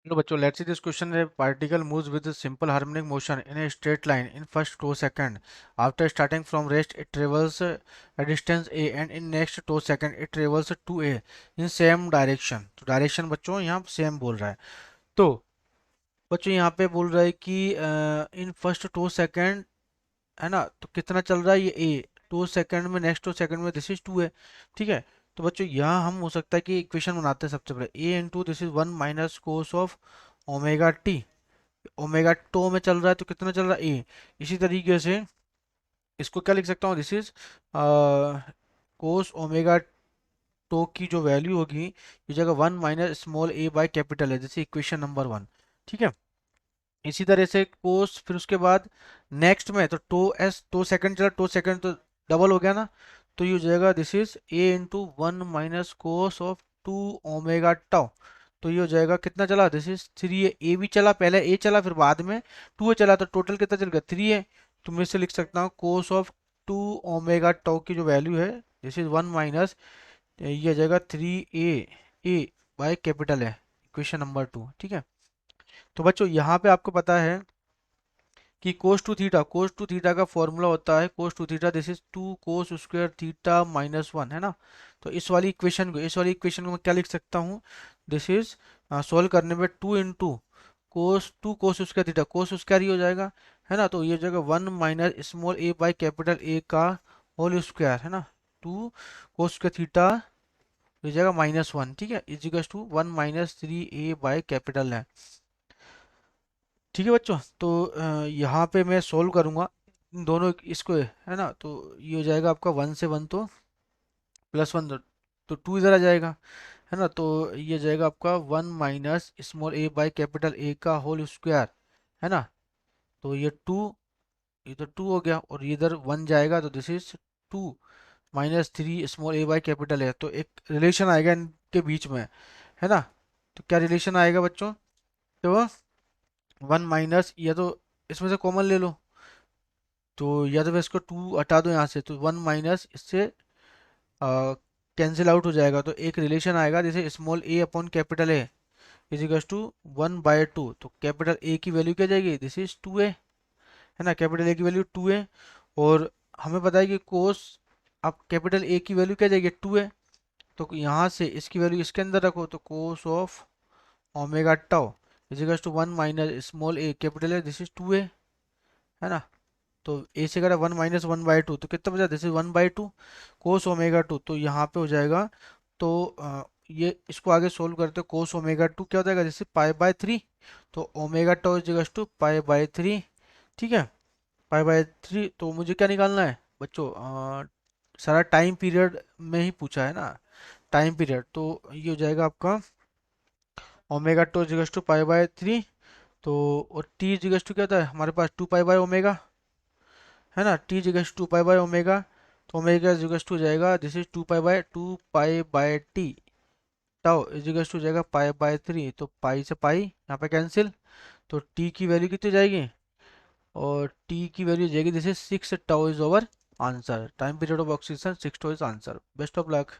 Hello बच्चों, let's see this question. A particle moves with a simple harmonic motion in a straight line in first 2 second. After starting from rest, it travels a distance a and in next 2 second it travels 2a in same direction. तो direction बच्चों यहाँ same बोल रहा है. तो बच्चों यहाँ पे बोल रहा है कि इन फर्स्ट 2 सेकंड है ना, तो कितना चल रहा है ये ए 2 सेकंड में, नेक्स्ट 2 सेकंड में दिस इज 2 है. ठीक है. तो बच्चों यहाँ हम हो सकता है कि इक्वेशन बनाते हैं. सबसे पहले A into this is 1 minus cos of omega T. Omega tau में चल रहा है तो कितना चल रहा है ए. इसी तरीके से इसको क्या लिख सकता हूँ, this is cos omega tau की जो वैल्यू होगी ये जगह 1 minus small A by capital है, जैसे इक्वेशन नंबर 1. ठीक है. इसी तरह से कोस, फिर उसके बाद नेक्स्ट में तो टो एस, टो सेकंड चला, टो सेकंड तो डबल हो गया ना, तो ये हो जाएगा this is a into 1 minus cos of 2 omega tau. तो ये हो जाएगा कितना चला, दिस इज 3 ए भी चला, पहले ए चला फिर बाद में 2 चला, तो टोटल कितना चल गया 3 है. तो मैं इसे लिख सकता हूँ कोस ऑफ 2 ओमेगा टाउ की जो वैल्यू है दिस इज 1 माइनस, ये हो जाएगा 3 ए बाय कैपिटल है, इक्वेशन नंबर 2. ठीक है. तो बच्चों यहाँ पे आपको पता है कि कोस टू थीटा का फॉर्मूला होता है cos two theta, this is 2 cos square theta minus 1, है ना. तो इस वाली इक्वेशन को मैं क्या लिख सकता हूँ, दिस इज सोल्व करने में 2 into two cos square theta, cos square ही हो जाएगा, है ना. तो ये हो जाएगा 1 minus small A by capital A का होल स्क्वायर, है ना. 2 कोस स्क्वायर थीटा हो जाएगा -1. ठीक है. इजिकल्स टू 1 माइनस 3 ए बाई कैपिटल है. ठीक है बच्चों. तो यहाँ पे मैं सोल्व करूँगा इन दोनों इसको, है ना. तो ये हो जाएगा आपका 1 से 1 तो +1, तो 2 इधर आ जाएगा, है ना. तो ये हो जाएगा आपका 1 minus small A by capital A का होल स्क्वायर, है ना. तो ये 2, ये तो 2 हो गया और ये इधर 1 जाएगा, तो this is 2 minus 3 small A by capital है. तो एक रिलेशन आएगा इनके बीच में, है ना. तो क्या रिलेशन आएगा बच्चों, तो 1 माइनस, या तो इसमें से कॉमन ले लो, तो या तो फिर इसको 2 हटा दो यहाँ से, तो 1 माइनस इससे कैंसिल आउट हो जाएगा. तो एक रिलेशन आएगा जैसे small A upon capital A is equals to 1/2. तो कैपिटल ए की वैल्यू क्या जाएगी, दिस इज 2a, है ना. कैपिटल ए की वैल्यू 2a, और हमें पता है कि कोस, अब कैपिटल ए की वैल्यू क्या जाएगी 2a, तो यहाँ से इसकी वैल्यू इसके अंदर रखो, तो cos of omega tau is equals to 1 minus small A capital A, this is 2a, है ना. तो ए से करा 1 माइनस 1/2, तो कितना बचा, दिस इज 1/2 कोस ओमेगा 2. तो यहाँ पे हो जाएगा, तो ये इसको आगे सोल्व करते हो, कोस ओमेगा 2 क्या हो जाएगा, जैसे π/3. तो ओमेगा टू इज टू π/3. ठीक है. π/3, तो मुझे क्या निकालना है बच्चों, सारा टाइम पीरियड में ही पूछा है ना, टाइम पीरियड. तो ये हो जाएगा आपका ओमेगा टू इज टू π/3. तो और टी इज टू क्या होता है हमारे पास 2 π/ओमेगा, है ना. टी इजिकल्स 2 π/ओमेगा, तो ओमेगा इजिकल्स टू जाएगा दिस इज 2 π/2 π/टी. टाउ इजिकल्स टू जाएगा π/3. तो पाई से पाई यहाँ पे कैंसिल, तो टी की वैल्यू कितनी जाएगी, और टी की वैल्यू जाएगी this is 6 tau is over answer. Time period of oxygen 6 tau is answer. Best of luck.